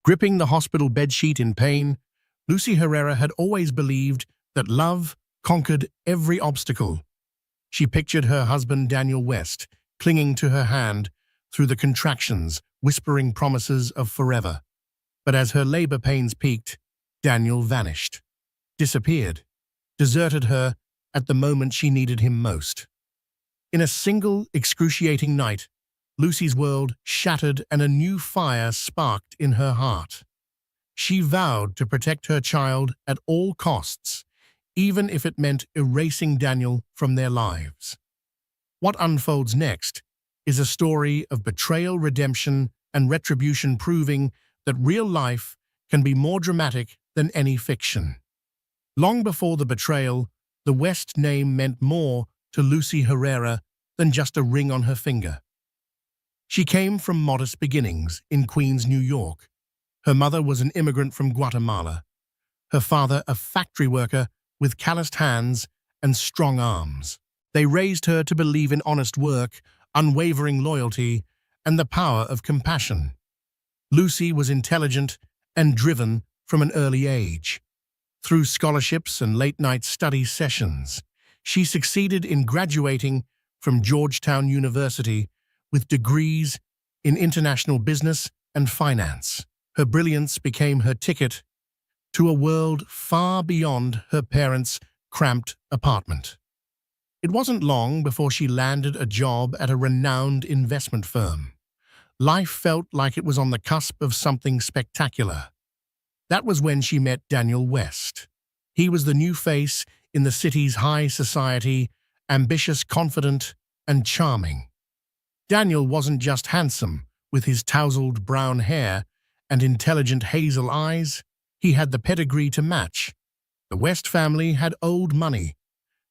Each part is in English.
Gripping the hospital bedsheet in pain, Lucy Herrera had always believed that love conquered every obstacle. She pictured her husband Daniel West clinging to her hand through the contractions, whispering promises of forever. But as her labor pains peaked, Daniel vanished, disappeared, deserted her at the moment she needed him most. In a single excruciating night, Lucy's world shattered and a new fire sparked in her heart. She vowed to protect her child at all costs, even if it meant erasing Daniel from their lives. What unfolds next is a story of betrayal, redemption, and retribution, proving that real life can be more dramatic than any fiction. Long before the betrayal, the West name meant more to Lucy Herrera than just a ring on her finger. She came from modest beginnings in Queens, New York. Her mother was an immigrant from Guatemala. Her father a factory worker with calloused hands and strong arms. They raised her to believe in honest work, unwavering loyalty, and the power of compassion. Lucy was intelligent and driven from an early age. Through scholarships and late-night study sessions, she succeeded in graduating from Georgetown University with degrees in international business and finance. Her brilliance became her ticket to a world far beyond her parents' cramped apartment. It wasn't long before she landed a job at a renowned investment firm. Life felt like it was on the cusp of something spectacular. That was when she met Daniel West. He was the new face in the city's high society, ambitious, confident, and charming. Daniel wasn't just handsome, with his tousled brown hair and intelligent hazel eyes. He had the pedigree to match. The West family had old money.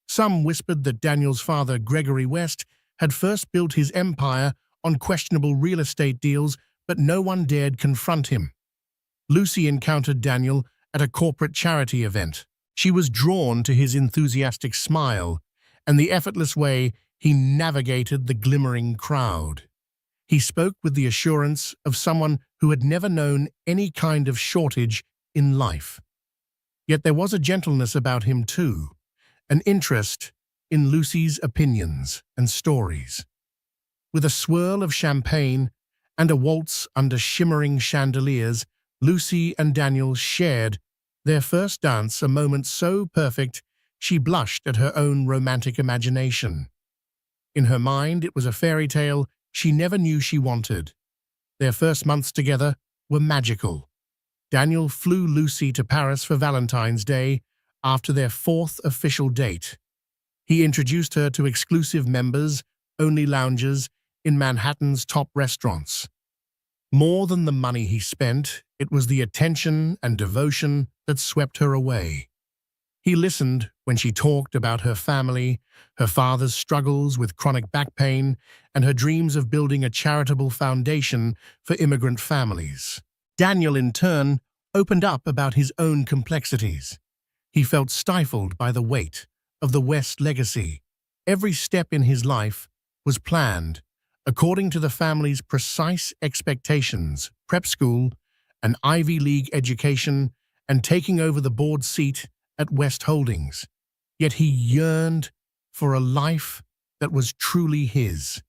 Some whispered that Daniel's father, Gregory West, had first built his empire on questionable real estate deals, but no one dared confront him. Lucy encountered Daniel at a corporate charity event. She was drawn to his enthusiastic smile and the effortless way he navigated the glimmering crowd. He spoke with the assurance of someone who had never known any kind of shortage in life. Yet there was a gentleness about him too, an interest in Lucy's opinions and stories. With a swirl of champagne and a waltz under shimmering chandeliers, Lucy and Daniel shared their first dance, a moment so perfect she blushed at her own romantic imagination. In her mind, it was a fairy tale she never knew she wanted. Their first months together were magical. Daniel flew Lucy to Paris for Valentine's Day after their fourth official date. He introduced her to exclusive members-only lounges in Manhattan's top restaurants. More than the money he spent, it was the attention and devotion that swept her away. He listened when she talked about her family, her father's struggles with chronic back pain, and her dreams of building a charitable foundation for immigrant families. Daniel, in turn, opened up about his own complexities. He felt stifled by the weight of the West legacy. Every step in his life was planned according to the family's precise expectations: prep school, an Ivy League education, and taking over the board seat at West Holdings. Yet he yearned for a life that was truly his.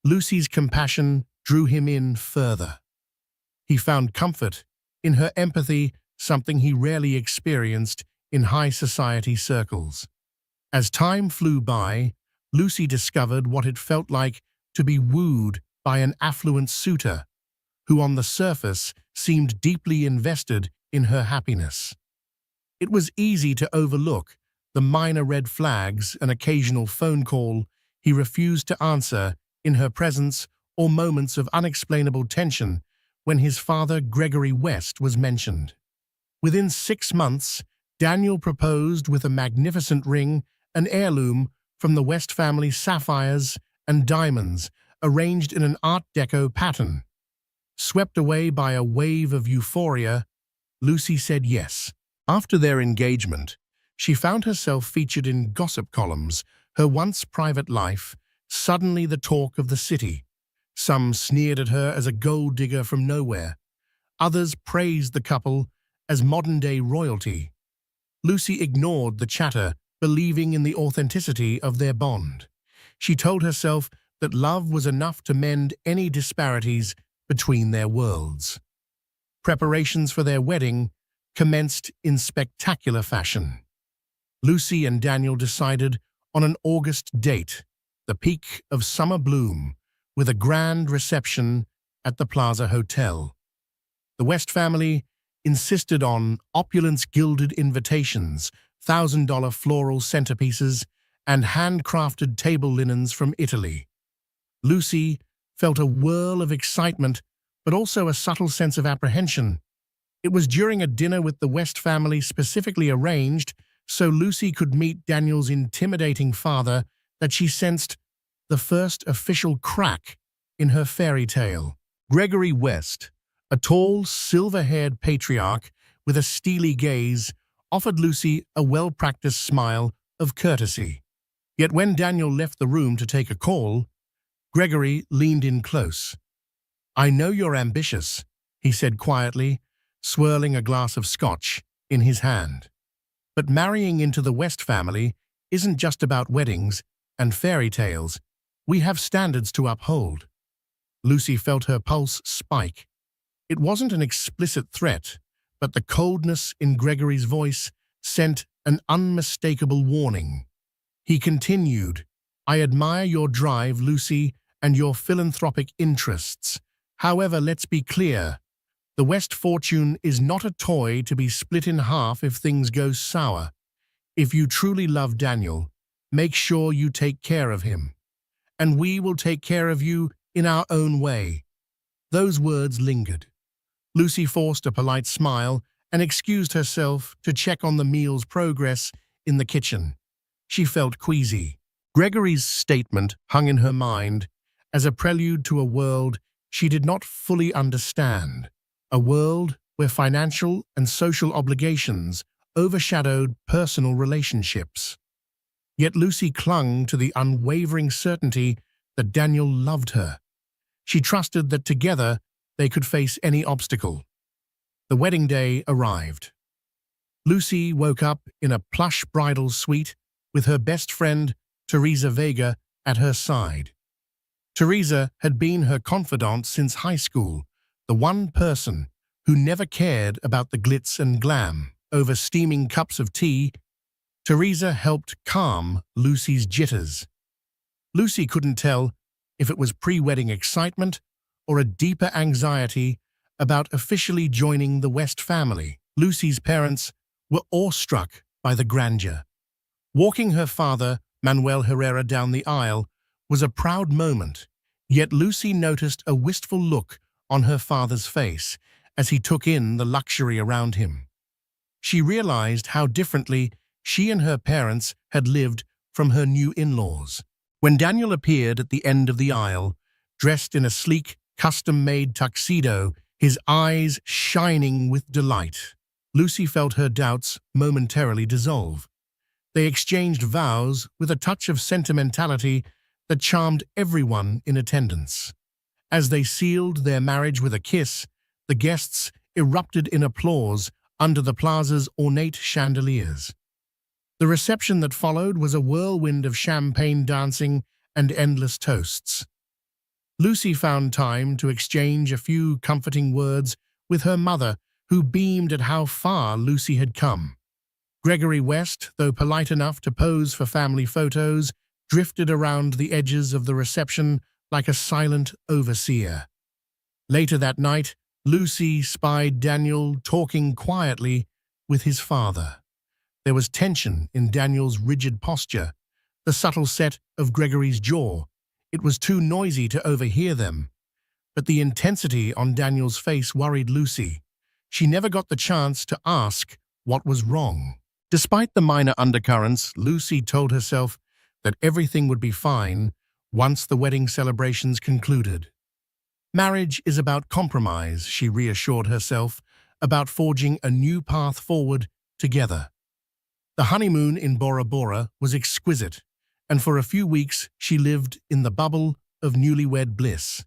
Lucy's compassion drew him in further. He found comfort in her empathy, something he rarely experienced in high society circles. As time flew by, Lucy discovered what it felt like to be wooed by an affluent suitor who on the surface seemed deeply invested in her happiness. It was easy to overlook the minor red flags, an occasional phone call he refused to answer in her presence, or moments of unexplainable tension when his father, Gregory West, was mentioned. Within 6 months, Daniel proposed with a magnificent ring, an heirloom from the West family's sapphires and diamonds, arranged in an Art Deco pattern. Swept away by a wave of euphoria, Lucy said yes. After their engagement, she found herself featured in gossip columns, her once private life suddenly the talk of the city. Some sneered at her as a gold digger from nowhere. Others praised the couple as modern-day royalty. Lucy ignored the chatter, believing in the authenticity of their bond. She told herself that love was enough to mend any disparities between their worlds. Preparations for their wedding commenced in spectacular fashion. Lucy and Daniel decided on an August date, the peak of summer bloom, with a grand reception at the Plaza Hotel. The West family insisted on opulence gilded invitations, $1,000 floral centerpieces, and handcrafted table linens from Italy. Lucy felt a whirl of excitement, but also a subtle sense of apprehension. It was during a dinner with the West family specifically arranged so Lucy could meet Daniel's intimidating father that she sensed the first official crack in her fairy tale. Gregory West, a tall, silver-haired patriarch with a steely gaze, offered Lucy a well-practiced smile of courtesy. Yet when Daniel left the room to take a call, Gregory leaned in close. "I know you're ambitious," he said quietly, swirling a glass of scotch in his hand. "But marrying into the West family isn't just about weddings and fairy tales. We have standards to uphold." Lucy felt her pulse spike. It wasn't an explicit threat, but the coldness in Gregory's voice sent an unmistakable warning. He continued, "I admire your drive, Lucy, and your philanthropic interests. However, let's be clear. The West fortune is not a toy to be split in half if things go sour. If you truly love Daniel, make sure you take care of him. And we will take care of you in our own way." Those words lingered. Lucy forced a polite smile and excused herself to check on the meal's progress in the kitchen. She felt queasy. Gregory's statement hung in her mind as a prelude to a world she did not fully understand, a world where financial and social obligations overshadowed personal relationships. Yet Lucy clung to the unwavering certainty that Daniel loved her. She trusted that together they could face any obstacle. The wedding day arrived. Lucy woke up in a plush bridal suite with her best friend, Teresa Vega, at her side. Teresa had been her confidant since high school, the one person who never cared about the glitz and glam. Over steaming cups of tea, Teresa helped calm Lucy's jitters. Lucy couldn't tell if it was pre-wedding excitement or a deeper anxiety about officially joining the West family. Lucy's parents were awestruck by the grandeur. Walking her father, Manuel Herrera, down the aisle was a proud moment, yet Lucy noticed a wistful look on her father's face as he took in the luxury around him. She realized how differently she and her parents had lived from her new in-laws. When Daniel appeared at the end of the aisle, dressed in a sleek, custom-made tuxedo, his eyes shining with delight, Lucy felt her doubts momentarily dissolve. They exchanged vows with a touch of sentimentality that charmed everyone in attendance. As they sealed their marriage with a kiss, the guests erupted in applause under the plaza's ornate chandeliers. The reception that followed was a whirlwind of champagne dancing and endless toasts. Lucy found time to exchange a few comforting words with her mother, who beamed at how far Lucy had come. Gregory West, though polite enough to pose for family photos, drifted around the edges of the reception like a silent overseer. Later that night, Lucy spied Daniel talking quietly with his father. There was tension in Daniel's rigid posture, the subtle set of Gregory's jaw. It was too noisy to overhear them, but the intensity on Daniel's face worried Lucy. She never got the chance to ask what was wrong. Despite the minor undercurrents, Lucy told herself that everything would be fine once the wedding celebrations concluded. Marriage is about compromise, she reassured herself, about forging a new path forward together. The honeymoon in Bora Bora was exquisite, and for a few weeks she lived in the bubble of newlywed bliss.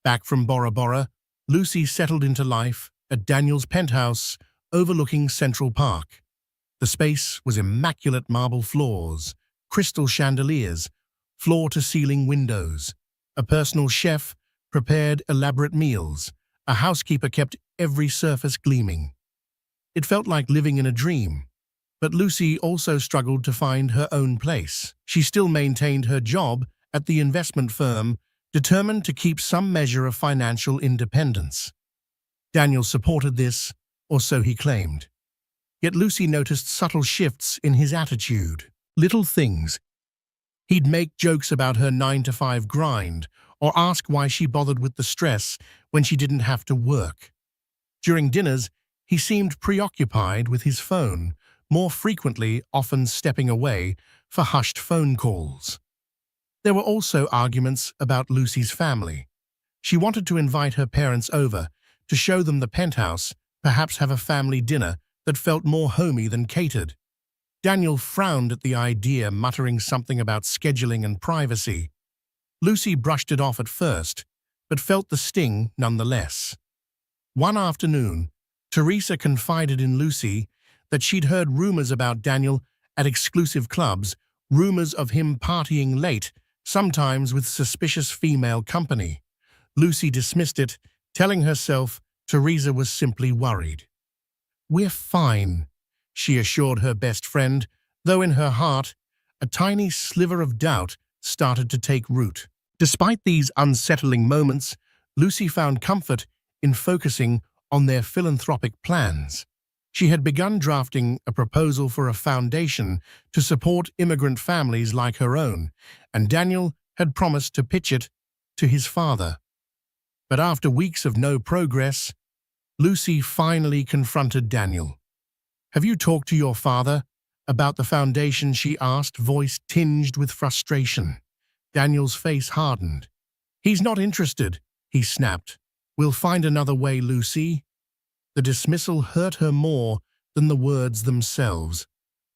Back from Bora Bora, Lucy settled into life, at Daniel's penthouse overlooking Central Park. The space was immaculate marble floors, crystal chandeliers, floor-to-ceiling windows. A personal chef prepared elaborate meals. A housekeeper kept every surface gleaming. It felt like living in a dream. But Lucy also struggled to find her own place. She still maintained her job at the investment firm, determined to keep some measure of financial independence. Daniel supported this, or so he claimed. Yet Lucy noticed subtle shifts in his attitude. Little things. He'd make jokes about her 9-to-5 grind, or ask why she bothered with the stress when she didn't have to work. During dinners, he seemed preoccupied with his phone, more frequently often stepping away for hushed phone calls. There were also arguments about Lucy's family. She wanted to invite her parents over, to show them the penthouse, perhaps have a family dinner that felt more homey than catered. Daniel frowned at the idea, muttering something about scheduling and privacy. Lucy brushed it off at first, but felt the sting nonetheless. One afternoon, Teresa confided in Lucy that she'd heard rumors about Daniel at exclusive clubs, rumors of him partying late, sometimes with suspicious female company. Lucy dismissed it, telling herself Teresa was simply worried. "We're fine," she assured her best friend, though in her heart, a tiny sliver of doubt started to take root. Despite these unsettling moments, Lucy found comfort in focusing on their philanthropic plans. She had begun drafting a proposal for a foundation to support immigrant families like her own, and Daniel had promised to pitch it to his father. But after weeks of no progress, Lucy finally confronted Daniel. "Have you talked to your father about the foundation?" she asked, voice tinged with frustration. Daniel's face hardened. "He's not interested," he snapped. "We'll find another way, Lucy." The dismissal hurt her more than the words themselves.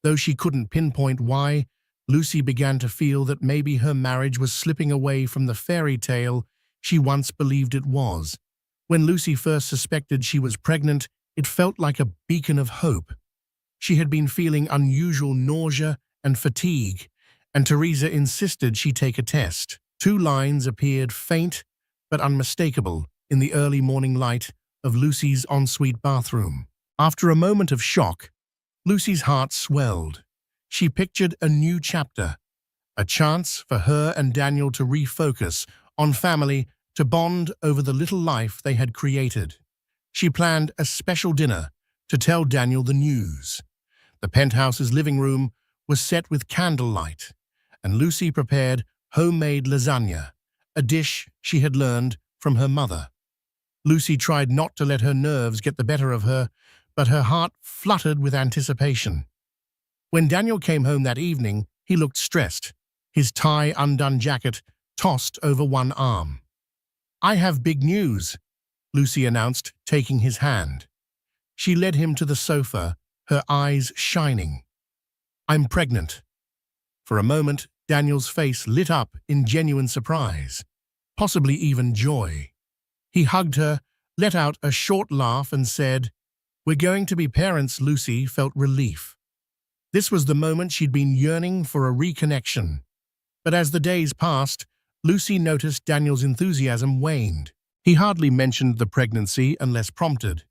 Though she couldn't pinpoint why, Lucy began to feel that maybe her marriage was slipping away from the fairy tale she once believed it was. When Lucy first suspected she was pregnant, it felt like a beacon of hope. She had been feeling unusual nausea and fatigue, and Teresa insisted she take a test. 2 lines appeared faint but unmistakable in the early morning light of Lucy's ensuite bathroom. After a moment of shock, Lucy's heart swelled. She pictured a new chapter, a chance for her and Daniel to refocus on family, to bond over the little life they had created. She planned a special dinner to tell Daniel the news. The penthouse's living room was set with candlelight, and Lucy prepared homemade lasagna, a dish she had learned from her mother. Lucy tried not to let her nerves get the better of her, but her heart fluttered with anticipation. When Daniel came home that evening, he looked stressed, his tie-undone jacket tossed over one arm. "I have big news," Lucy announced, taking his hand. She led him to the sofa, her eyes shining. "I'm pregnant." For a moment, Daniel's face lit up in genuine surprise, possibly even joy. He hugged her, let out a short laugh, and said, "We're going to be parents." Lucy felt relief. This was the moment she'd been yearning for a reconnection. But as the days passed, Lucy noticed Daniel's enthusiasm waned. He hardly mentioned the pregnancy unless prompted.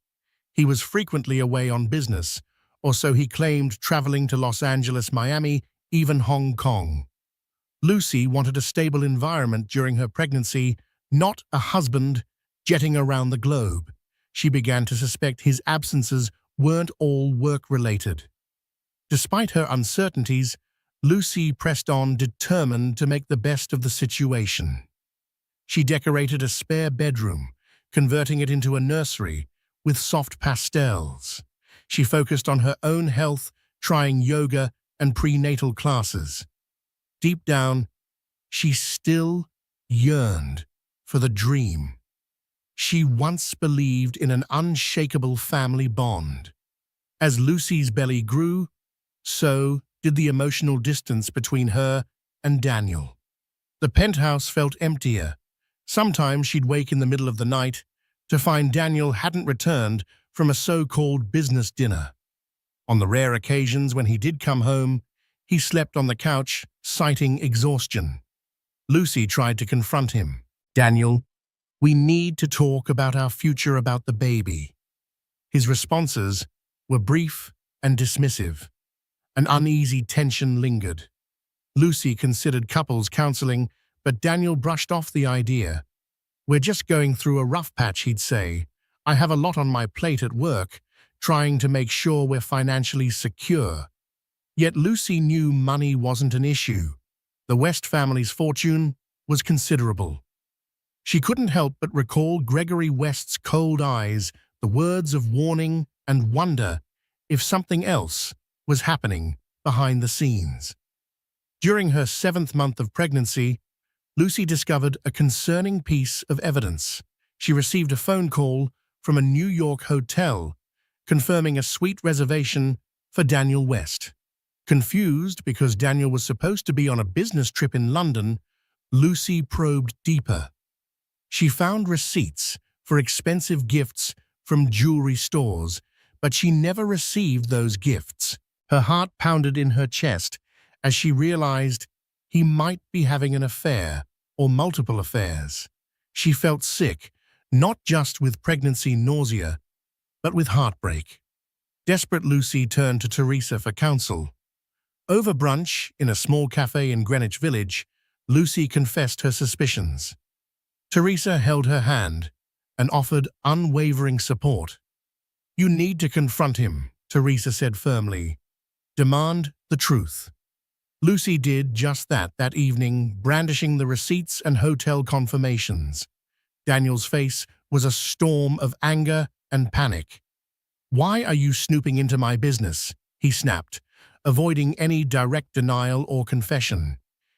He was frequently away on business, or so he claimed, traveling to Los Angeles, Miami, even Hong Kong. Lucy wanted a stable environment during her pregnancy, not a husband jetting around the globe. She began to suspect his absences weren't all work-related. Despite her uncertainties, Lucy pressed on, determined to make the best of the situation. She decorated a spare bedroom, converting it into a nursery with soft pastels. She focused on her own health, trying yoga and prenatal classes. Deep down, she still yearned for the dream. She once believed in an unshakable family bond. As Lucy's belly grew, so did the emotional distance between her and Daniel. The penthouse felt emptier. Sometimes she'd wake in the middle of the night, to find Daniel hadn't returned from a so-called business dinner. On the rare occasions when he did come home, he slept on the couch, citing exhaustion. Lucy tried to confront him. "Daniel, we need to talk about our future, about the baby." His responses were brief and dismissive. An uneasy tension lingered. Lucy considered couples counseling, but Daniel brushed off the idea. "We're just going through a rough patch," he'd say. "I have a lot on my plate at work, trying to make sure we're financially secure." Yet Lucy knew money wasn't an issue. The West family's fortune was considerable. She couldn't help but recall Gregory West's cold eyes, the words of warning, and wonder if something else was happening behind the scenes. During her 7th month of pregnancy, Lucy discovered a concerning piece of evidence. She received a phone call from a New York hotel confirming a suite reservation for Daniel West. Confused because Daniel was supposed to be on a business trip in London, Lucy probed deeper. She found receipts for expensive gifts from jewelry stores, but she never received those gifts. Her heart pounded in her chest as she realized he might be having an affair or multiple affairs. She felt sick, not just with pregnancy nausea, but with heartbreak. Desperate, Lucy turned to Teresa for counsel. Over brunch in a small cafe in Greenwich Village, Lucy confessed her suspicions. Teresa held her hand and offered unwavering support. "You need to confront him," Teresa said firmly. "Demand the truth." Lucy did just that evening, brandishing the receipts and hotel confirmations. Daniel's face was a storm of anger and panic. "Why are you snooping into my business?" he snapped, avoiding any direct denial or confession.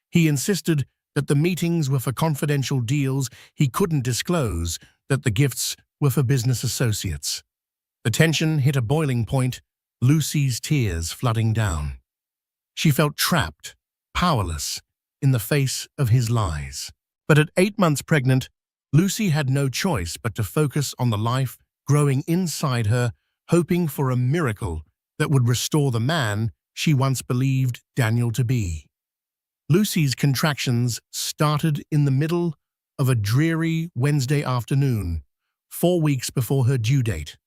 He insisted that the meetings were for confidential deals he couldn't disclose, that the gifts were for business associates. The tension hit a boiling point, Lucy's tears flooding down. She felt trapped, powerless, in the face of his lies. But at 8 months pregnant, Lucy had no choice but to focus on the life growing inside her, hoping for a miracle that would restore the man she once believed Daniel to be. Lucy's contractions started in the middle of a dreary Wednesday afternoon, 4 weeks before her due date.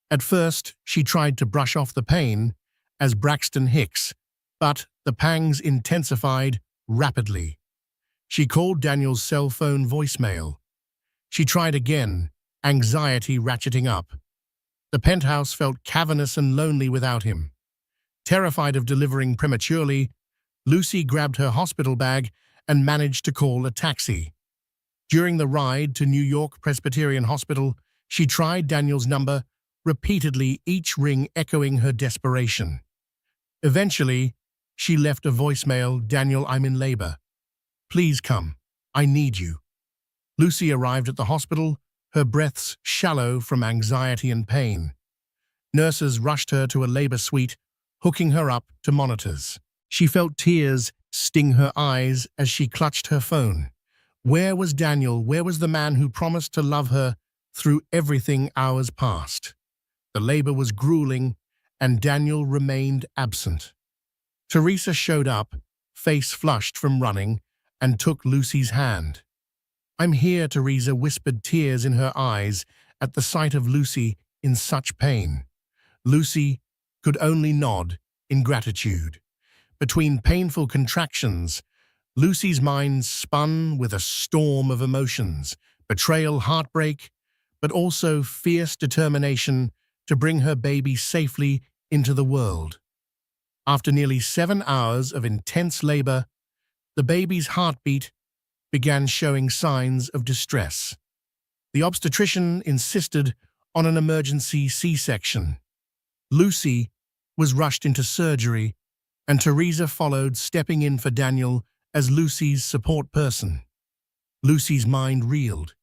At first, she tried to brush off the pain as Braxton Hicks, but the pangs intensified rapidly. She called Daniel's cell phone voicemail. She tried again, anxiety ratcheting up. The penthouse felt cavernous and lonely without him. Terrified of delivering prematurely, Lucy grabbed her hospital bag and managed to call a taxi. During the ride to New York Presbyterian Hospital, she tried Daniel's number, repeatedly, each ring echoing her desperation. Eventually, she left a voicemail. "Daniel, I'm in labor. Please come. I need you." Lucy arrived at the hospital, her breaths shallow from anxiety and pain. Nurses rushed her to a labor suite, hooking her up to monitors. She felt tears sting her eyes as she clutched her phone. Where was Daniel? Where was the man who promised to love her through everything hours past? The labor was grueling, and Daniel remained absent. Teresa showed up, face flushed from running, and took Lucy's hand. "I'm here," Teresa whispered, tears in her eyes at the sight of Lucy in such pain. Lucy could only nod in gratitude. Between painful contractions, Lucy's mind spun with a storm of emotions, betrayal, heartbreak, but also fierce determination to bring her baby safely into the world. After nearly 7 hours of intense labor, the baby's heartbeat began showing signs of distress. The obstetrician insisted on an emergency C-section. Lucy was rushed into surgery, and Teresa followed, stepping in for Daniel as Lucy's support person. Lucy's mind reeled.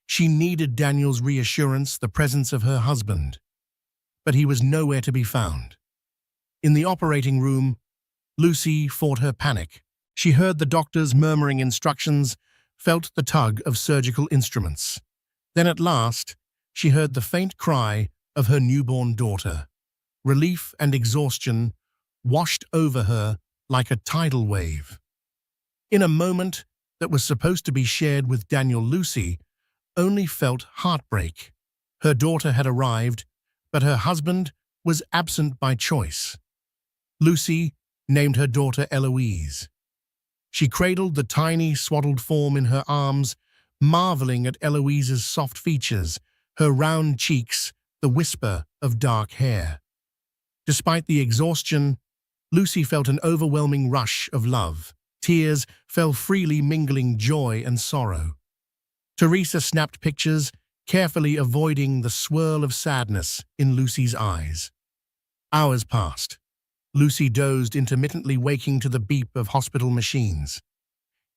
She needed Daniel's reassurance, the presence of her husband. But he was nowhere to be found. In the operating room, Lucy fought her panic. She heard the doctors murmuring instructions, felt the tug of surgical instruments. Then at last, she heard the faint cry of her newborn daughter. Relief and exhaustion washed over her like a tidal wave. In a moment that was supposed to be shared with Daniel, Lucy only felt heartbreak. Her daughter had arrived, but her husband was absent by choice. Lucy named her daughter Eloise. She cradled the tiny, swaddled form in her arms, marveling at Eloise's soft features, her round cheeks, the whisper of dark hair. Despite the exhaustion, Lucy felt an overwhelming rush of love. Tears fell freely, mingling joy and sorrow. Teresa snapped pictures, carefully avoiding the swirl of sadness in Lucy's eyes. Hours passed. Lucy dozed, intermittently waking to the beep of hospital machines.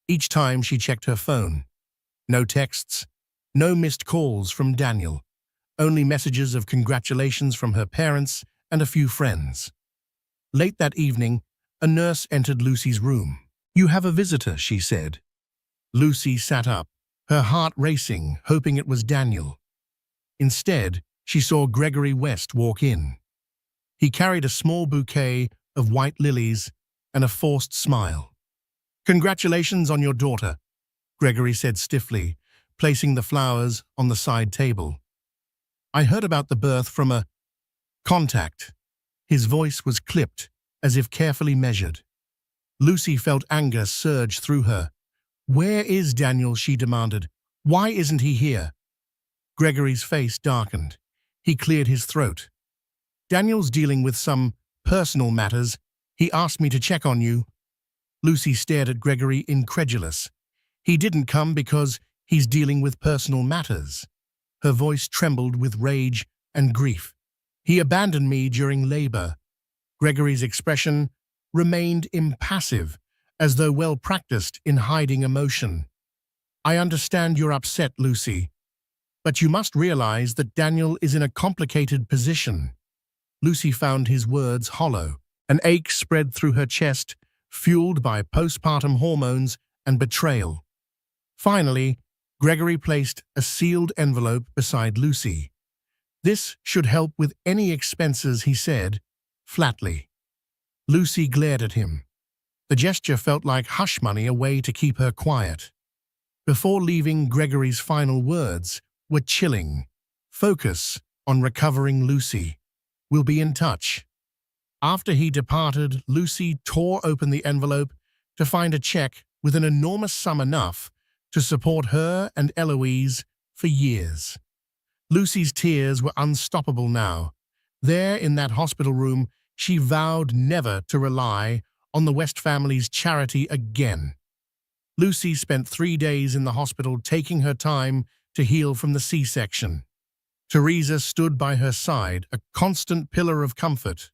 Each time she checked her phone. No texts, no missed calls from Daniel, only messages of congratulations from her parents and a few friends. Late that evening, a nurse entered Lucy's room. "You have a visitor," she said. Lucy sat up, her heart racing, hoping it was Daniel. Instead, she saw Gregory West walk in. He carried a small bouquet of white lilies and a forced smile. "Congratulations on your daughter," Gregory said stiffly, placing the flowers on the side table. "I heard about the birth from a contact." His voice was clipped, as if carefully measured. Lucy felt anger surge through her. "Where is Daniel?" she demanded. "Why isn't he here?" Gregory's face darkened. He cleared his throat. "Daniel's dealing with some personal matters. He asked me to check on you." Lucy stared at Gregory, incredulous. "He didn't come because he's dealing with personal matters." Her voice trembled with rage and grief. "He abandoned me during labor." Gregory's expression remained impassive, as though well practiced in hiding emotion. "I understand you're upset, Lucy, but you must realize that Daniel is in a complicated position." Lucy found his words hollow. An ache spread through her chest, fueled by postpartum hormones and betrayal. Finally, Gregory placed a sealed envelope beside Lucy. "This should help with any expenses," he said, flatly. Lucy glared at him. The gesture felt like hush money, a way to keep her quiet. Before leaving, Gregory's final words were chilling. "Focus on recovering Lucy. We'll be in touch." After he departed, Lucy tore open the envelope to find a check with an enormous sum, enough to support her and Eloise for years. Lucy's tears were unstoppable now. There in that hospital room, she vowed never to rely on the West family's charity again. Lucy spent 3 days in the hospital, taking her time to heal from the C-section. Teresa stood by her side, a constant pillar of comfort.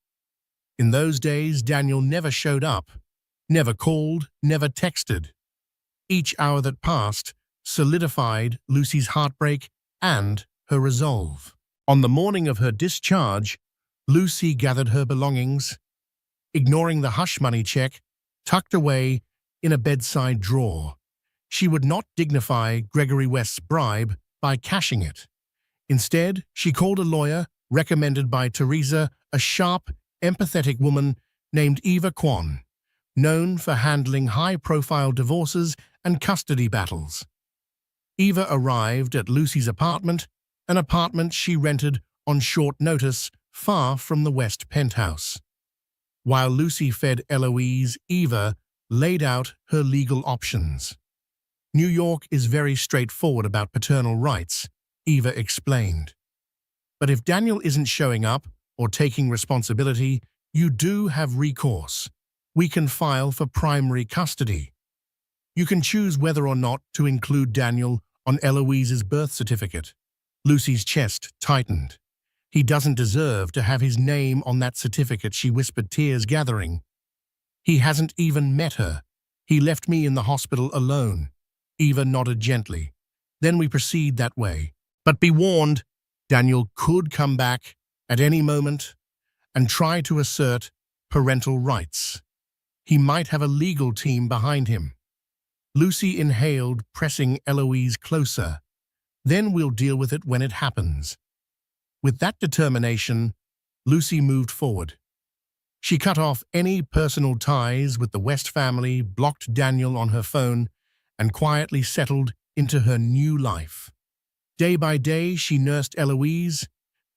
In those days, Daniel never showed up, never called, never texted. Each hour that passed solidified Lucy's heartbreak and her resolve. On the morning of her discharge, Lucy gathered her belongings, ignoring the hush money check tucked away in a bedside drawer. She would not dignify Gregory West's bribe by cashing it. Instead, she called a lawyer recommended by Teresa, a sharp, empathetic woman named Eva Kwon, known for handling high-profile divorces and custody battles. Eva arrived at Lucy's apartment, an apartment she rented on short notice far from the West penthouse. While Lucy fed Eloise, Eva laid out her legal options. "New York is very straightforward about paternal rights," Eva explained. "But if Daniel isn't showing up or taking responsibility, you do have recourse. We can file for primary custody. You can choose whether or not to include Daniel on Eloise's birth certificate." Lucy's chest tightened. "He doesn't deserve to have his name on that certificate," she whispered, tears gathering. "He hasn't even met her. He left me in the hospital alone." Eva nodded gently. "Then we proceed that way. But be warned, Daniel could come back at any moment and try to assert parental rights. He might have a legal team behind him." Lucy inhaled, pressing Eloise closer. Then we'll deal with it when it happens. With that determination, Lucy moved forward. She cut off any personal ties with the West family, blocked Daniel on her phone, and quietly settled into her new life. Day by day, she nursed Eloise,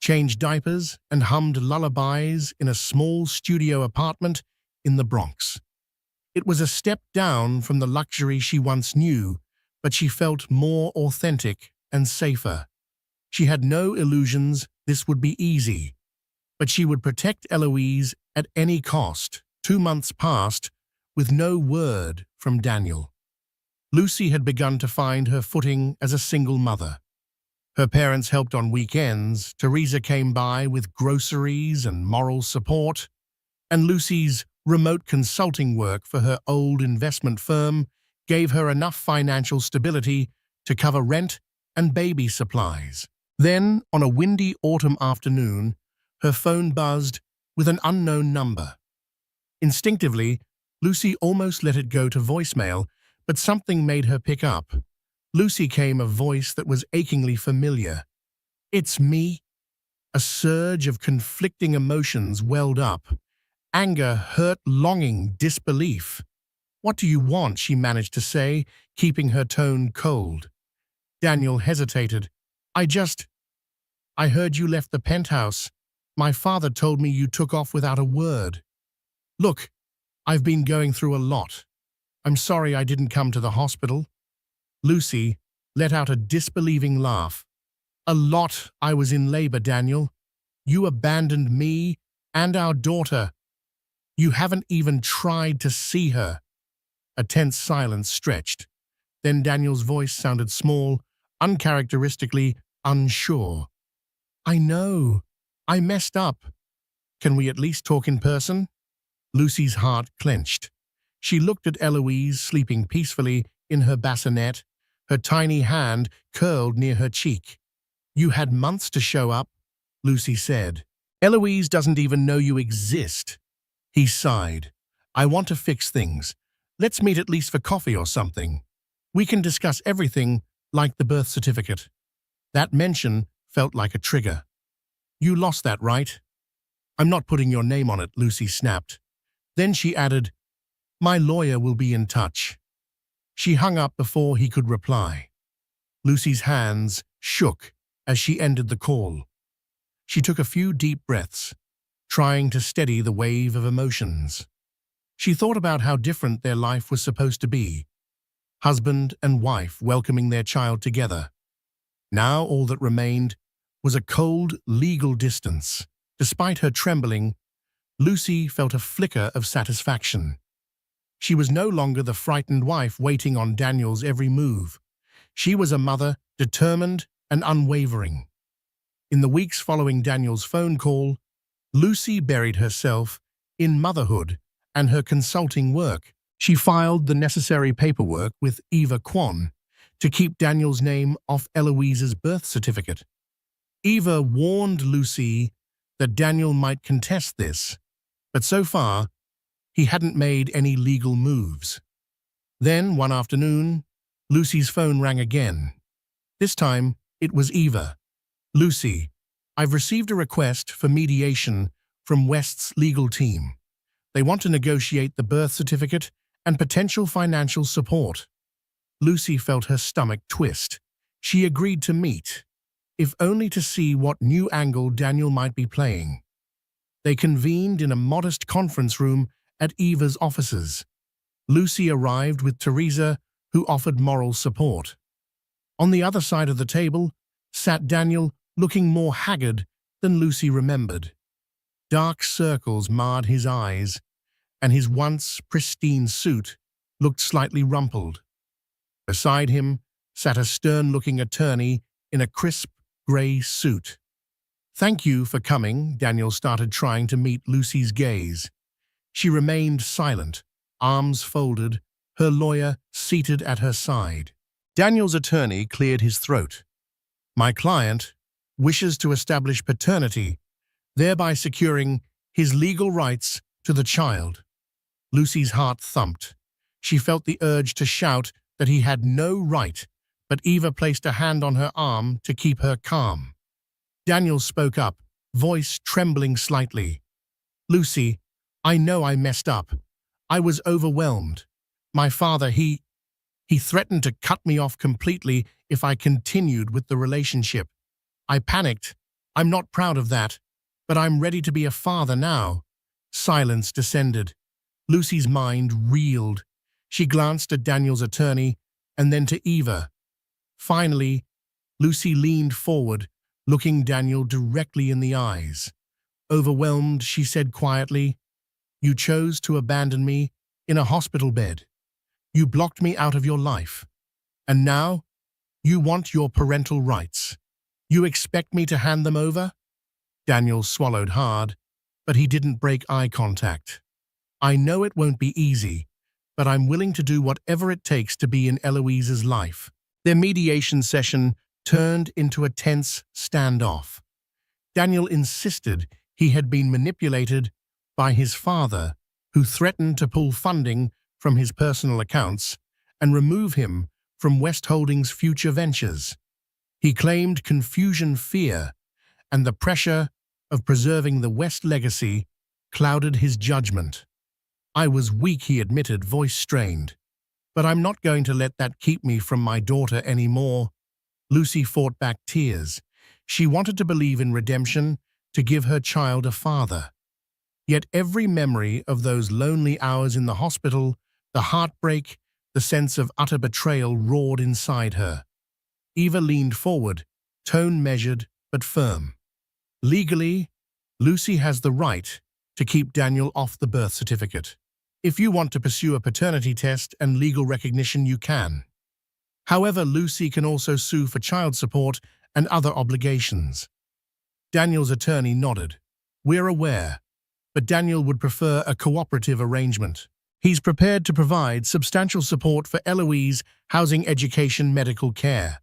changed diapers, and hummed lullabies in a small studio apartment in the Bronx. It was a step down from the luxury she once knew, but she felt more authentic and safer. She had no illusions this would be easy, but she would protect Eloise at any cost. 2 months passed with no word from Daniel. Lucy had begun to find her footing as a single mother. Her parents helped on weekends, Teresa came by with groceries and moral support, and Lucy's remote consulting work for her old investment firm gave her enough financial stability to cover rent and baby supplies. Then, on a windy autumn afternoon, her phone buzzed with an unknown number. Instinctively, Lucy almost let it go to voicemail, but something made her pick up. Lucy came a voice that was achingly familiar. "It's me." A surge of conflicting emotions welled up. Anger, hurt, longing, disbelief. "What do you want?" she managed to say, keeping her tone cold. Daniel hesitated. I heard you left the penthouse. My father told me you took off without a word." "Look, I've been going through a lot. I'm sorry I didn't come to the hospital." Lucy let out a disbelieving laugh. "A lot. I was in labor, Daniel. You abandoned me and our daughter. You haven't even tried to see her." A tense silence stretched. Then Daniel's voice sounded small, uncharacteristically unsure. "I know. I messed up. Can we at least talk in person?" Lucy's heart clenched. She looked at Eloise sleeping peacefully in her bassinet, her tiny hand curled near her cheek. "You had months to show up," Lucy said. "Eloise doesn't even know you exist." He sighed. "I want to fix things. Let's meet at least for coffee or something. We can discuss everything, like the birth certificate." That mention felt like a trigger. "You lost that, right?" "I'm not putting your name on it," Lucy snapped. Then she added, "My lawyer will be in touch." She hung up before he could reply. Lucy's hands shook as she ended the call. She took a few deep breaths, trying to steady the wave of emotions. She thought about how different their life was supposed to be. Husband and wife welcoming their child together. Now all that remained was a cold, legal distance. Despite her trembling, Lucy felt a flicker of satisfaction. She was no longer the frightened wife waiting on Daniel's every move. She was a mother, determined and unwavering. In the weeks following Daniel's phone call, Lucy buried herself in motherhood and her consulting work. She filed the necessary paperwork with Eva Kwon to keep Daniel's name off Eloise's birth certificate. Eva warned Lucy that Daniel might contest this, but so far, he hadn't made any legal moves. Then, one afternoon, Lucy's phone rang again. This time, it was Eva. "Lucy, I've received a request for mediation from West's legal team. They want to negotiate the birth certificate and potential financial support." Lucy felt her stomach twist. She agreed to meet, if only to see what new angle Daniel might be playing. They convened in a modest conference room at Eva's offices. Lucy arrived with Teresa, who offered moral support. On the other side of the table sat Daniel, looking more haggard than Lucy remembered. Dark circles marred his eyes, and his once pristine suit looked slightly rumpled. Beside him sat a stern-looking attorney in a crisp gray suit. "Thank you for coming," Daniel started, trying to meet Lucy's gaze. She remained silent, arms folded, her lawyer seated at her side. Daniel's attorney cleared his throat. "My client wishes to establish paternity, thereby securing his legal rights to the child." Lucy's heart thumped. She felt the urge to shout that he had no right but Eva placed a hand on her arm to keep her calm. Daniel spoke up, voice trembling slightly. "Lucy, I know I messed up. I was overwhelmed. My father, he threatened to cut me off completely if I continued with the relationship. I panicked. I'm not proud of that, but I'm ready to be a father now." Silence descended. Lucy's mind reeled. She glanced at Daniel's attorney and then to Eva. Finally, Lucy leaned forward, looking Daniel directly in the eyes. Overwhelmed, she said quietly, "You chose to abandon me in a hospital bed. You blocked me out of your life. And now, you want your parental rights. You expect me to hand them over?" Daniel swallowed hard, but he didn't break eye contact. "I know it won't be easy, but I'm willing to do whatever it takes to be in Eloise's life." Their mediation session turned into a tense standoff. Daniel insisted he had been manipulated by his father, who threatened to pull funding from his personal accounts and remove him from West Holdings' future ventures. He claimed confusion, fear, and the pressure of preserving the West legacy clouded his judgment. "I was weak," he admitted, voice strained. "But I'm not going to let that keep me from my daughter anymore." Lucy fought back tears. She wanted to believe in redemption, to give her child a father. Yet every memory of those lonely hours in the hospital, the heartbreak, the sense of utter betrayal roared inside her. Eva leaned forward, tone measured but firm. "Legally, Lucy has the right to keep Daniel off the birth certificate. If you want to pursue a paternity test and legal recognition, you can. However, Lucy can also sue for child support and other obligations." Daniel's attorney nodded. "We're aware, but Daniel would prefer a cooperative arrangement. He's prepared to provide substantial support for Eloise, housing, education, medical care."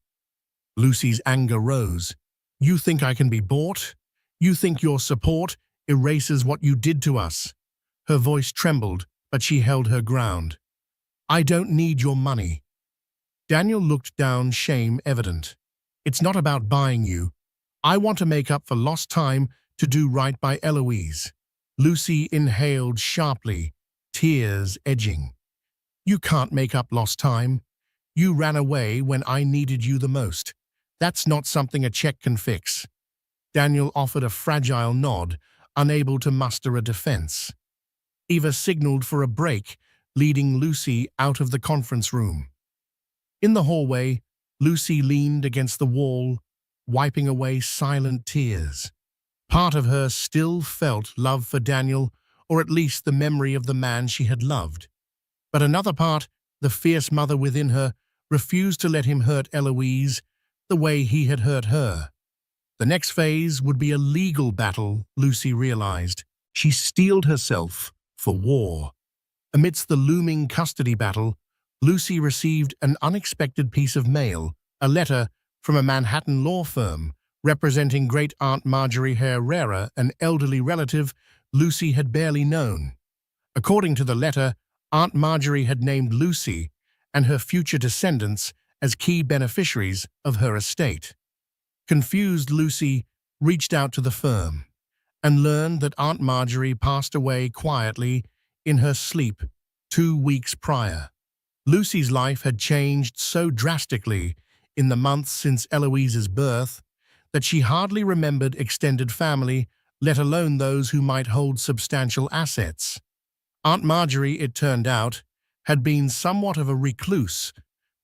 Lucy's anger rose. "You think I can be bought? You think your support erases what you did to us?" Her voice trembled, but she held her ground. "I don't need your money." Daniel looked down, shame evident. "It's not about buying you. I want to make up for lost time to do right by Eloise." Lucy inhaled sharply, tears edging. "You can't make up lost time. You ran away when I needed you the most. That's not something a check can fix." Daniel offered a fragile nod, unable to muster a defense. Eva signaled for a break, leading Lucy out of the conference room. In the hallway, Lucy leaned against the wall, wiping away silent tears. Part of her still felt love for Daniel, or at least the memory of the man she had loved. But another part, the fierce mother within her, refused to let him hurt Eloise the way he had hurt her. The next phase would be a legal battle, Lucy realized. She steeled herself for war. Amidst the looming custody battle, Lucy received an unexpected piece of mail, a letter from a Manhattan law firm representing Great-Aunt Marjorie Herrera, an elderly relative Lucy had barely known. According to the letter, Aunt Marjorie had named Lucy and her future descendants as key beneficiaries of her estate. Confused, Lucy reached out to the firm and learned that Aunt Marjorie passed away quietly in her sleep 2 weeks prior. Lucy's life had changed so drastically in the months since Eloise's birth that she hardly remembered extended family, let alone those who might hold substantial assets. Aunt Marjorie, it turned out, had been somewhat of a recluse,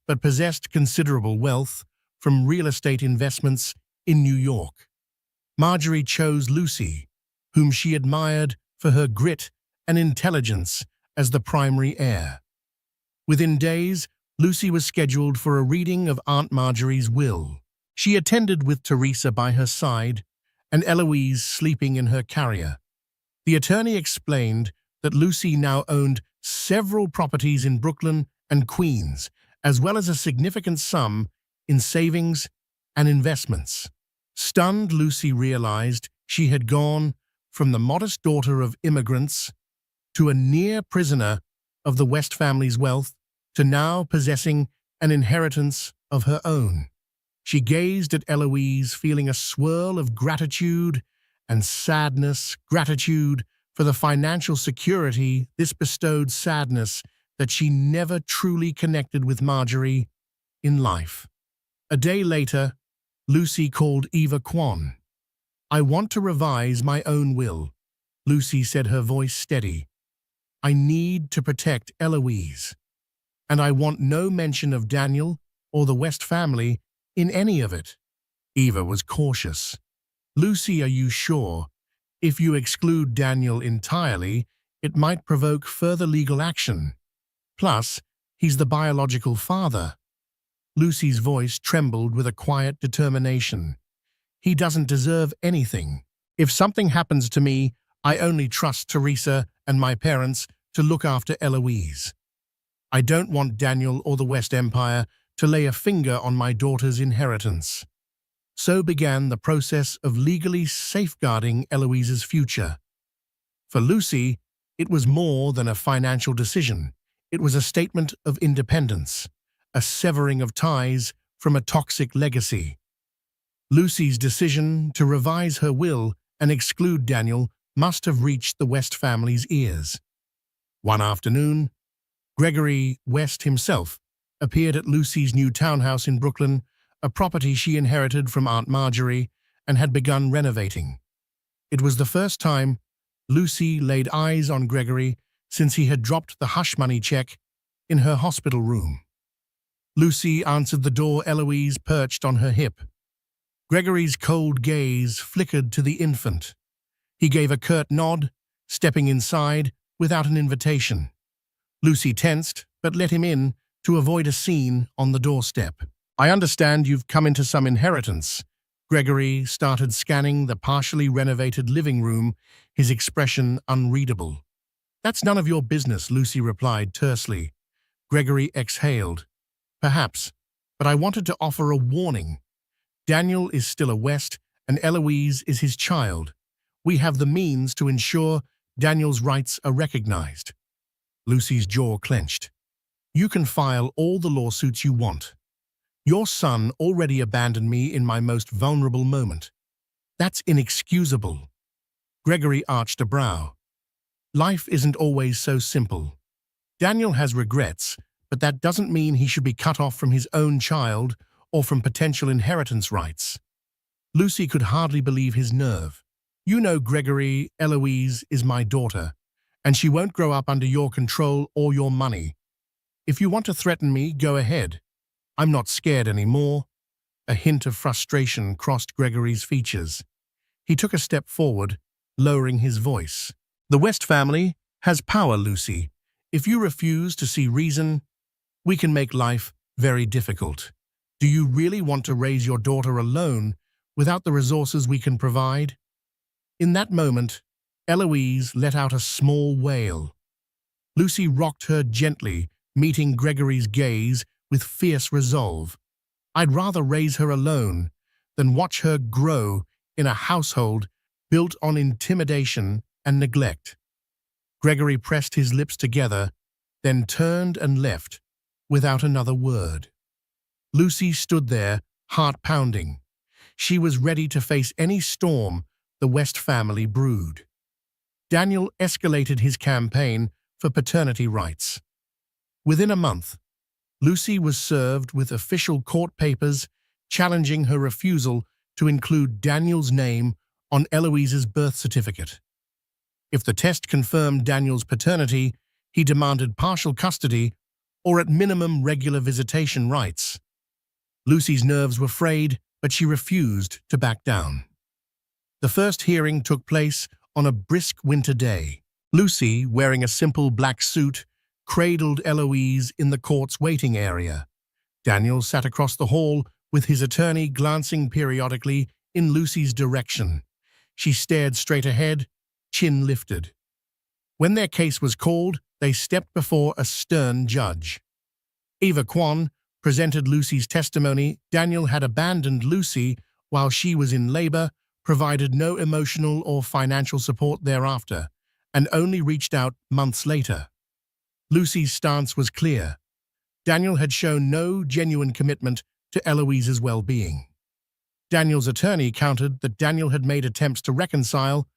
but possessed considerable wealth from real estate investments in New York. Marjorie chose Lucy, whom she admired for her grit and intelligence, as the primary heir. Within days, Lucy was scheduled for a reading of Aunt Marjorie's will. She attended with Teresa by her side and Eloise sleeping in her carrier. The attorney explained that Lucy now owned several properties in Brooklyn and Queens, as well as a significant sum in savings and investments. Stunned, Lucy realized she had gone from the modest daughter of immigrants to a near prisoner of the West family's wealth, to now possessing an inheritance of her own. She gazed at Eloise, feeling a swirl of gratitude and sadness. Gratitude for the financial security this bestowed, sadness that she never truly connected with Marjorie in life. A day later, Lucy called Eva Kwan. "I want to revise my own will," Lucy said, her voice steady. "I need to protect Eloise, and I want no mention of Daniel or the West family in any of it." Eva was cautious. "Lucy, are you sure? If you exclude Daniel entirely, it might provoke further legal action. Plus, he's the biological father." Lucy's voice trembled with a quiet determination. "He doesn't deserve anything. If something happens to me, I only trust Teresa and my parents to look after Eloise. I don't want Daniel or the West Empire to lay a finger on my daughter's inheritance." So began the process of legally safeguarding Eloise's future. For Lucy, it was more than a financial decision. It was a statement of independence, a severing of ties from a toxic legacy. Lucy's decision to revise her will and exclude Daniel must have reached the West family's ears. One afternoon, Gregory West himself appeared at Lucy's new townhouse in Brooklyn, a property she inherited from Aunt Marjorie and had begun renovating. It was the first time Lucy laid eyes on Gregory since he had dropped the hush money check in her hospital room. Lucy answered the door, Eloise perched on her hip. Gregory's cold gaze flickered to the infant. He gave a curt nod, stepping inside without an invitation. Lucy tensed, but let him in to avoid a scene on the doorstep. "I understand you've come into some inheritance." Gregory started scanning the partially renovated living room, his expression unreadable. "That's none of your business," Lucy replied tersely. Gregory exhaled. "Perhaps, but I wanted to offer a warning. Daniel is still a West, and Eloise is his child. We have the means to ensure Daniel's rights are recognized." Lucy's jaw clenched. "You can file all the lawsuits you want. Your son already abandoned me in my most vulnerable moment. That's inexcusable." Gregory arched a brow. "Life isn't always so simple. Daniel has regrets, but that doesn't mean he should be cut off from his own child or from potential inheritance rights." Lucy could hardly believe his nerve. "You know, Gregory, Eloise is my daughter, and she won't grow up under your control or your money. If you want to threaten me, go ahead. I'm not scared anymore." A hint of frustration crossed Gregory's features. He took a step forward, lowering his voice. "The West family has power, Lucy. If you refuse to see reason, we can make life very difficult. Do you really want to raise your daughter alone without the resources we can provide?" In that moment, Eloise let out a small wail. Lucy rocked her gently, meeting Gregory's gaze with fierce resolve. "I'd rather raise her alone than watch her grow in a household built on intimidation and neglect." Gregory pressed his lips together, then turned and left without another word. Lucy stood there, heart pounding. She was ready to face any storm the West family brewed. Daniel escalated his campaign for paternity rights. Within a month, Lucy was served with official court papers challenging her refusal to include Daniel's name on Eloise's birth certificate. If the test confirmed Daniel's paternity, he demanded partial custody or at minimum regular visitation rights. Lucy's nerves were frayed, but she refused to back down. The first hearing took place on a brisk winter day. Lucy, wearing a simple black suit, cradled Eloise in the court's waiting area. Daniel sat across the hall with his attorney glancing periodically in Lucy's direction. She stared straight ahead, chin lifted. When their case was called, they stepped before a stern judge. Eva Kwan presented Lucy's testimony. Daniel had abandoned Lucy while she was in labor, provided no emotional or financial support thereafter, and only reached out months later. Lucy's stance was clear. Daniel had shown no genuine commitment to Eloise's well-being. Daniel's attorney countered that Daniel had made attempts to reconcile,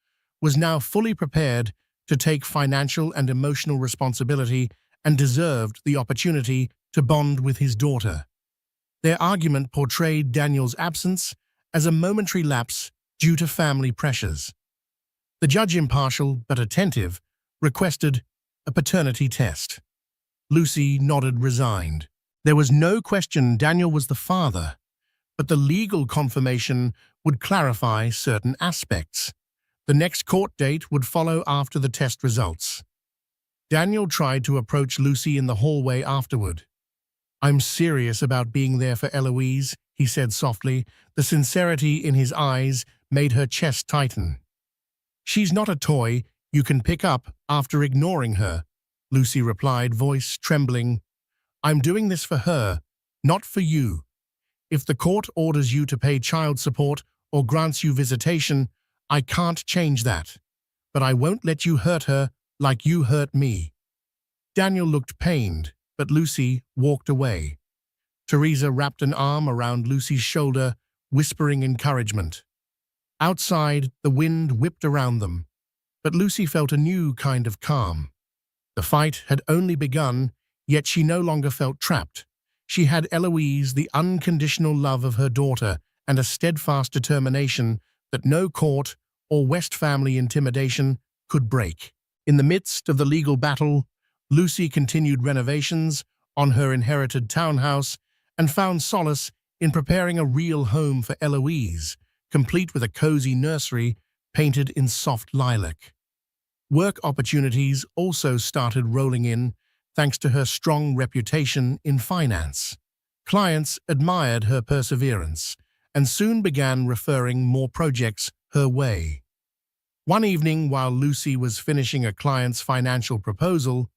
was now fully prepared to take financial and emotional responsibility, and deserved the opportunity to bond with his daughter. Their argument portrayed Daniel's absence as a momentary lapse due to family pressures. The judge, impartial but attentive, requested a paternity test. Lucy nodded, resigned. There was no question Daniel was the father, but the legal confirmation would clarify certain aspects. The next court date would follow after the test results. Daniel tried to approach Lucy in the hallway afterward. "I'm serious about being there for Eloise," he said softly. The sincerity in his eyes made her chest tighten. "She's not a toy you can pick up after ignoring her," Lucy replied, voice trembling. "I'm doing this for her, not for you. If the court orders you to pay child support or grants you visitation, I can't change that. But I won't let you hurt her like you hurt me." Daniel looked pained, but Lucy walked away. Teresa wrapped an arm around Lucy's shoulder, whispering encouragement. Outside, the wind whipped around them, but Lucy felt a new kind of calm. The fight had only begun, yet she no longer felt trapped. She had Eloise, the unconditional love of her daughter, and a steadfast determination that no court or West family intimidation could break. In the midst of the legal battle, Lucy continued renovations on her inherited townhouse and found solace in preparing a real home for Eloise, complete with a cozy nursery painted in soft lilac. Work opportunities also started rolling in thanks to her strong reputation in finance. Clients admired her perseverance and soon began referring more projects her way. One evening, while Lucy was finishing a client's financial proposal,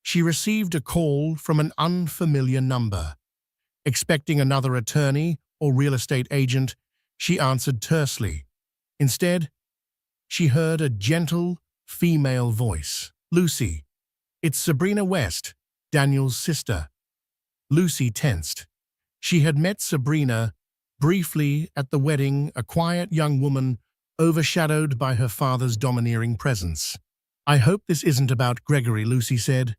she received a call from an unfamiliar number. Expecting another attorney or real estate agent, she answered tersely. Instead, she heard a gentle, female voice. "Lucy, it's Sabrina West, Daniel's sister." Lucy tensed. She had met Sabrina briefly at the wedding, a quiet young woman overshadowed by her father's domineering presence. "I hope this isn't about Gregory," Lucy said.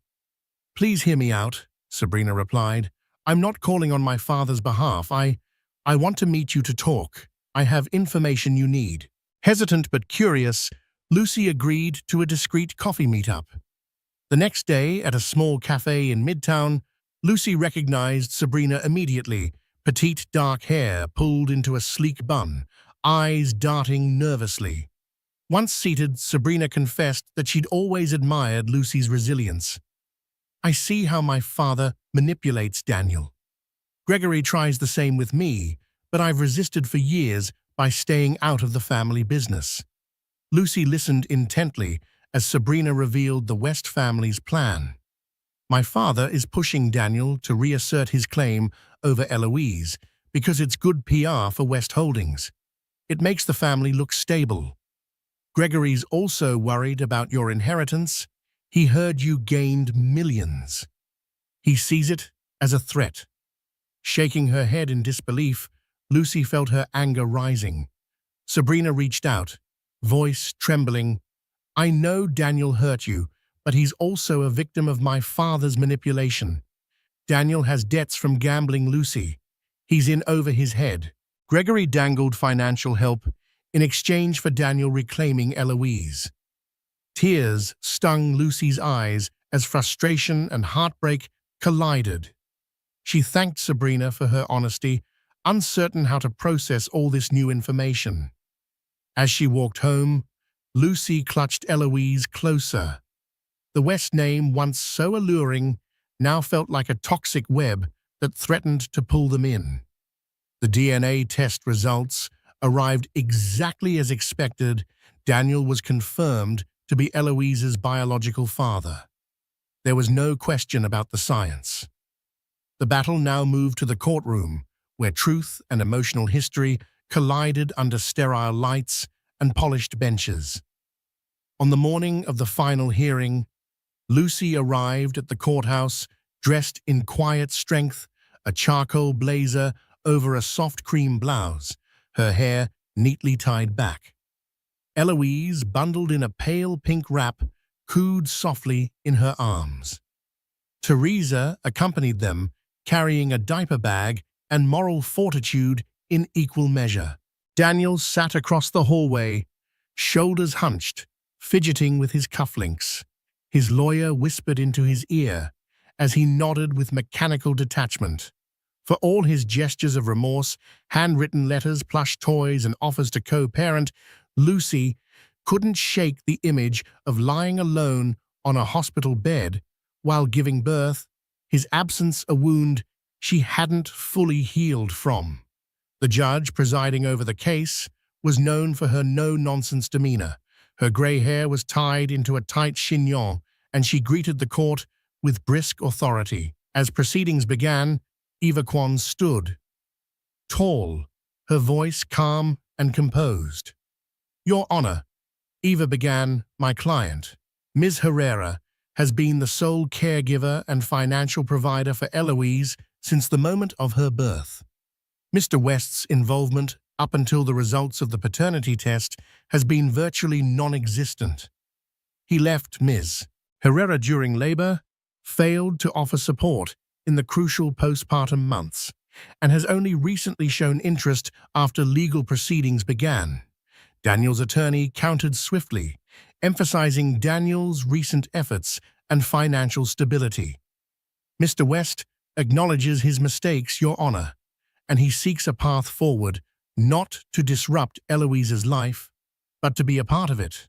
"Please hear me out," Sabrina replied. "I'm not calling on my father's behalf. I want to meet you to talk. I have information you need." Hesitant but curious, Lucy agreed to a discreet coffee meetup. The next day, at a small cafe in Midtown, Lucy recognized Sabrina immediately. Petite dark hair pulled into a sleek bun, eyes darting nervously. Once seated, Sabrina confessed that she'd always admired Lucy's resilience. "I see how my father manipulates Daniel. Gregory tries the same with me, but I've resisted for years by staying out of the family business." Lucy listened intently as Sabrina revealed the West family's plan. "My father is pushing Daniel to reassert his claim over Eloise because it's good PR for West Holdings. It makes the family look stable. Gregory's also worried about your inheritance. He heard you gained millions. He sees it as a threat." Shaking her head in disbelief, Lucy felt her anger rising. Sabrina reached out, voice trembling. "I know Daniel hurt you, but he's also a victim of my father's manipulation. Daniel has debts from gambling, Lucy. He's in over his head." Gregory dangled financial help in exchange for Daniel reclaiming Eloise. Tears stung Lucy's eyes as frustration and heartbreak collided. She thanked Sabrina for her honesty, uncertain how to process all this new information. As she walked home, Lucy clutched Eloise closer. The West name, once so alluring, now felt like a toxic web that threatened to pull them in. The DNA test results arrived exactly as expected. Daniel was confirmed to be Eloise's biological father. There was no question about the science. The battle now moved to the courtroom, where truth and emotional history collided under sterile lights and polished benches. On the morning of the final hearing, Lucy arrived at the courthouse dressed in quiet strength, a charcoal blazer over a soft cream blouse, her hair neatly tied back. Eloise, bundled in a pale pink wrap, cooed softly in her arms. Teresa accompanied them, carrying a diaper bag and moral fortitude in equal measure. Daniel sat across the hallway, shoulders hunched, fidgeting with his cufflinks. His lawyer whispered into his ear as he nodded with mechanical detachment. For all his gestures of remorse, handwritten letters, plush toys, and offers to co-parent, Lucy couldn't shake the image of lying alone on a hospital bed while giving birth, his absence a wound she hadn't fully healed from. The judge presiding over the case was known for her no-nonsense demeanor. Her grey hair was tied into a tight chignon, and she greeted the court with brisk authority. As proceedings began, Eva Kwon stood, tall, her voice calm and composed. "Your Honor," Eva began, "my client, Ms. Herrera, has been the sole caregiver and financial provider for Eloise since the moment of her birth. Mr. West's involvement up until the results of the paternity test has been virtually non-existent. He left Ms. Herrera during labor, failed to offer support in the crucial postpartum months, and has only recently shown interest after legal proceedings began." Daniel's attorney countered swiftly, emphasizing Daniel's recent efforts and financial stability. "Mr. West acknowledges his mistakes, Your Honor, and he seeks a path forward, not to disrupt Eloise's life, but to be a part of it.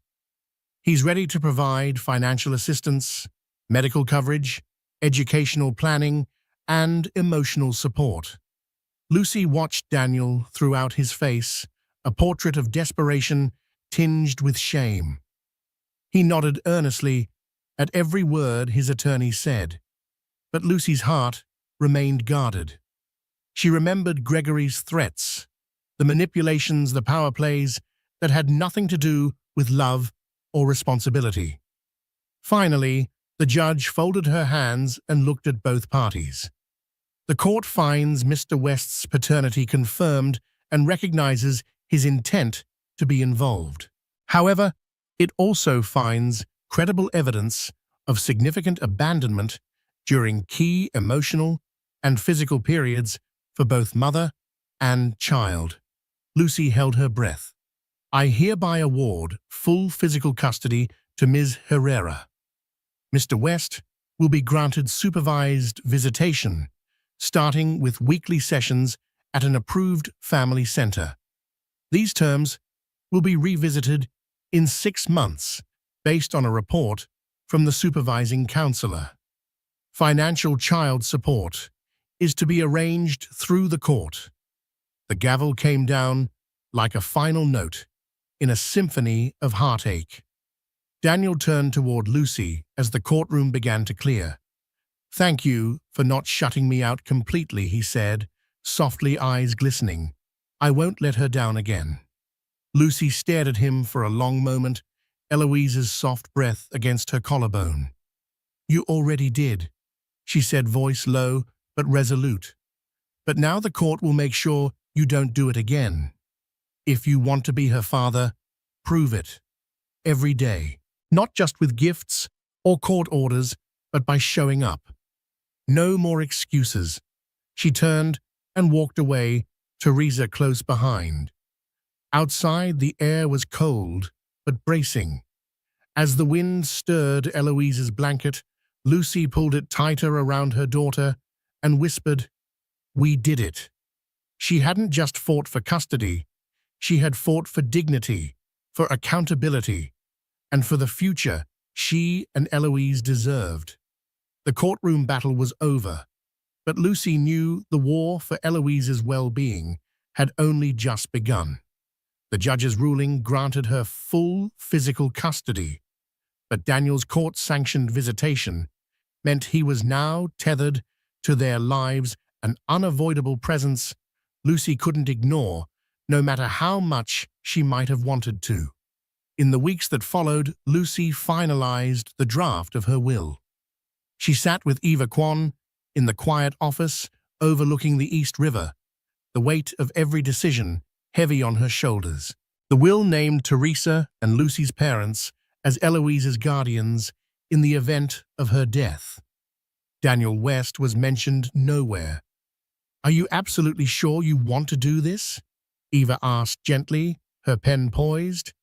He's ready to provide financial assistance, medical coverage, educational planning, and emotional support." Lucy watched Daniel throughout his face, a portrait of desperation tinged with shame. He nodded earnestly at every word his attorney said, but Lucy's heart remained guarded. She remembered Gregory's threats, the manipulations, the power plays that had nothing to do with love or responsibility. Finally, the judge folded her hands and looked at both parties. "The court finds Mr. West's paternity confirmed and recognizes his intent to be involved. However, it also finds credible evidence of significant abandonment during key emotional and physical periods for both mother and child." Lucy held her breath. "I hereby award full physical custody to Ms. Herrera. Mr. West will be granted supervised visitation, starting with weekly sessions at an approved family center. These terms will be revisited in 6 months based on a report from the supervising counselor. Financial child support is to be arranged through the court." The gavel came down like a final note in a symphony of heartache. Daniel turned toward Lucy as the courtroom began to clear. "Thank you for not shutting me out completely," he said, softly, eyes glistening. "I won't let her down again." Lucy stared at him for a long moment, Eloise's soft breath against her collarbone. "You already did," she said, voice low but resolute. "But now the court will make sure you don't do it again. If you want to be her father, prove it. Every day. Not just with gifts or court orders, but by showing up. No more excuses." She turned and walked away, Teresa close behind. Outside, the air was cold but bracing. As the wind stirred Eloise's blanket, Lucy pulled it tighter around her daughter and whispered, "We did it." She hadn't just fought for custody, she had fought for dignity, for accountability, and for the future she and Eloise deserved. The courtroom battle was over, but Lucy knew the war for Eloise's well-being had only just begun. The judge's ruling granted her full physical custody, but Daniel's court-sanctioned visitation meant he was now tethered to their lives, an unavoidable presence Lucy couldn't ignore, no matter how much she might have wanted to. In the weeks that followed, Lucy finalized the draft of her will. She sat with Eva Kwon, in the quiet office overlooking the East River, the weight of every decision heavy on her shoulders. The will named Teresa and Lucy's parents as Eloise's guardians in the event of her death. Daniel West was mentioned nowhere. "Are you absolutely sure you want to do this?" Eva asked gently, her pen poised.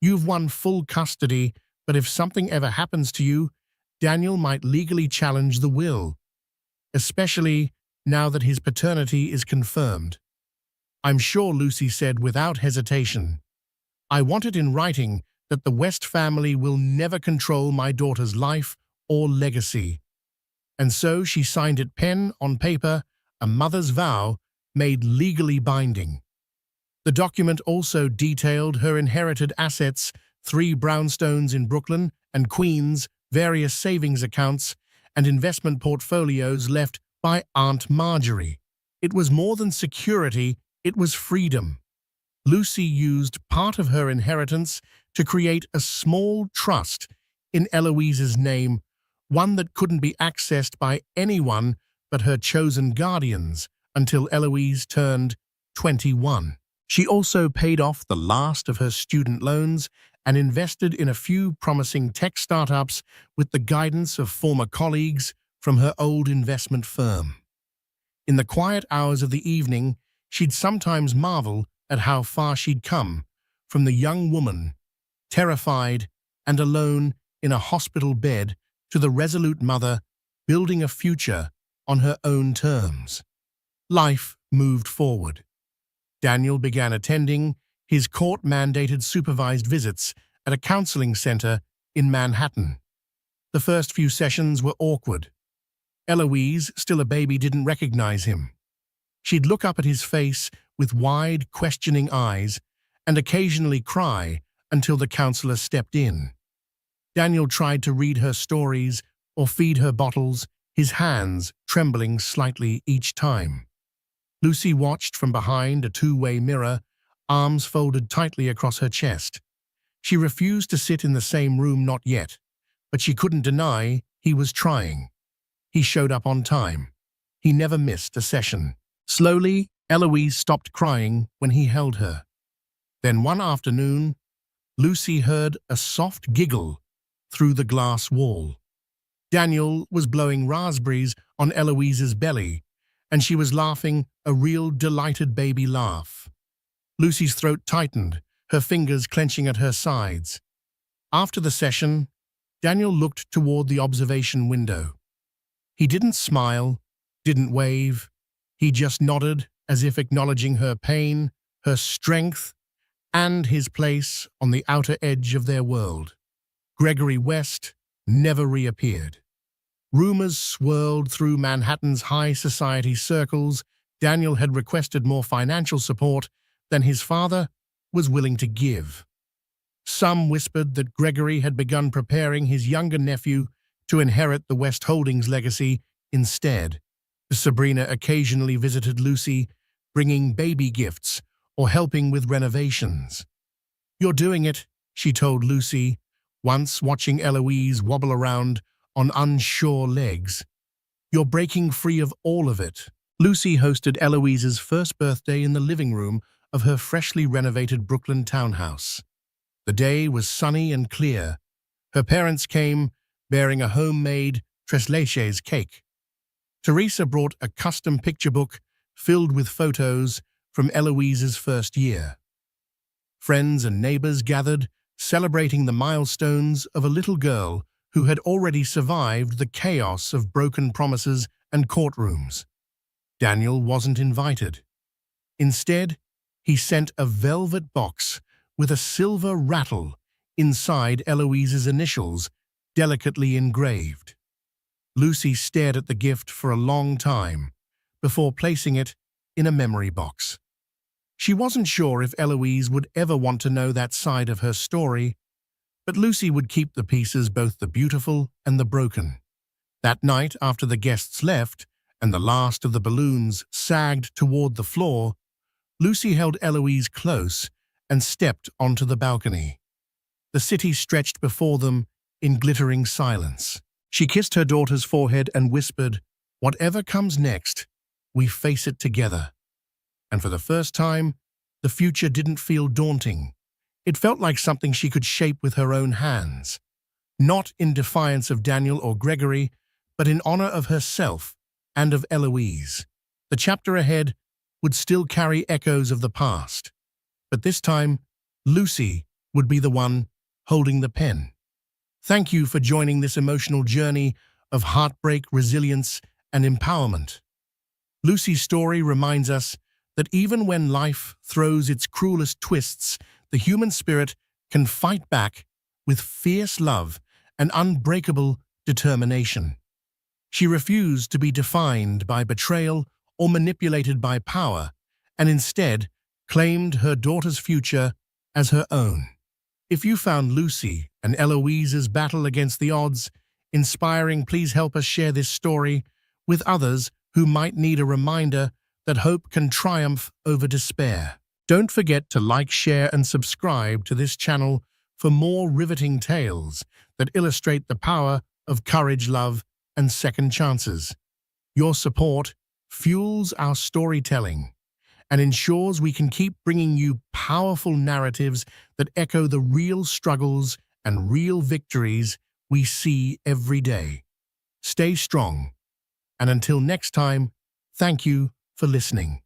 "You've won full custody, but if something ever happens to you, Daniel might legally challenge the will, especially now that his paternity is confirmed." "I'm sure," Lucy said without hesitation. "I want it in writing that the West family will never control my daughter's life or legacy." And so she signed it pen on paper, a mother's vow made legally binding. The document also detailed her inherited assets, 3 brownstones in Brooklyn and Queens, various savings accounts, and investment portfolios left by Aunt Marjorie. It was more than security, it was freedom. Lucy used part of her inheritance to create a small trust in Eloise's name, one that couldn't be accessed by anyone but her chosen guardians until Eloise turned 21. She also paid off the last of her student loans and invested in a few promising tech startups with the guidance of former colleagues from her old investment firm. In the quiet hours of the evening, she'd sometimes marvel at how far she'd come, from the young woman, terrified and alone in a hospital bed, to the resolute mother building a future on her own terms. Life moved forward. Daniel began attending his court-mandated supervised visits at a counseling center in Manhattan. The first few sessions were awkward. Eloise, still a baby, didn't recognize him. She'd look up at his face with wide, questioning eyes and occasionally cry until the counselor stepped in. Daniel tried to read her stories or feed her bottles, his hands trembling slightly each time. Lucy watched from behind a two-way mirror, arms folded tightly across her chest. She refused to sit in the same room, not yet, but she couldn't deny he was trying. He showed up on time. He never missed a session. Slowly, Eloise stopped crying when he held her. Then one afternoon, Lucy heard a soft giggle through the glass wall. Daniel was blowing raspberries on Eloise's belly, and she was laughing a real delighted baby laugh. Lucy's throat tightened, her fingers clenching at her sides. After the session, Daniel looked toward the observation window. He didn't smile, didn't wave. He just nodded as if acknowledging her pain, her strength, and his place on the outer edge of their world. Gregory West never reappeared. Rumors swirled through Manhattan's high society circles. Daniel had requested more financial support than his father was willing to give. Some whispered that Gregory had begun preparing his younger nephew to inherit the West Holdings legacy instead. Sabrina occasionally visited Lucy, bringing baby gifts or helping with renovations. "You're doing it," she told Lucy, once watching Eloise wobble around on unsure legs. "You're breaking free of all of it." Lucy hosted Eloise's first birthday in the living room of her freshly renovated Brooklyn townhouse. The day was sunny and clear. Her parents came, bearing a homemade tres leches cake. Teresa brought a custom picture book filled with photos from Eloise's first year. Friends and neighbors gathered, celebrating the milestones of a little girl who had already survived the chaos of broken promises and courtrooms. Daniel wasn't invited. Instead, he sent a velvet box with a silver rattle inside Eloise's initials, delicately engraved. Lucy stared at the gift for a long time before placing it in a memory box. She wasn't sure if Eloise would ever want to know that side of her story, but Lucy would keep the pieces, both the beautiful and the broken. That night, after the guests left and the last of the balloons sagged toward the floor, Lucy held Eloise close and stepped onto the balcony. The city stretched before them in glittering silence. She kissed her daughter's forehead and whispered, Whatever comes next, we face it together. And for the first time, the future didn't feel daunting. It felt like something she could shape with her own hands. Not in defiance of Daniel or Gregory, but in honor of herself and of Eloise. The chapter ahead would still carry echoes of the past, but this time, Lucy would be the one holding the pen. Thank you for joining this emotional journey of heartbreak, resilience, and empowerment. Lucy's story reminds us that even when life throws its cruelest twists, the human spirit can fight back with fierce love and unbreakable determination. She refused to be defined by betrayal or manipulated by power, and instead claimed her daughter's future as her own. If you found Lucy and Eloise's battle against the odds inspiring, please help us share this story with others who might need a reminder that hope can triumph over despair. Don't forget to like, share, and subscribe to this channel for more riveting tales that illustrate the power of courage, love, and second chances. Your support fuels our storytelling and ensures we can keep bringing you powerful narratives that echo the real struggles and real victories we see every day. Stay strong, and until next time, thank you for listening.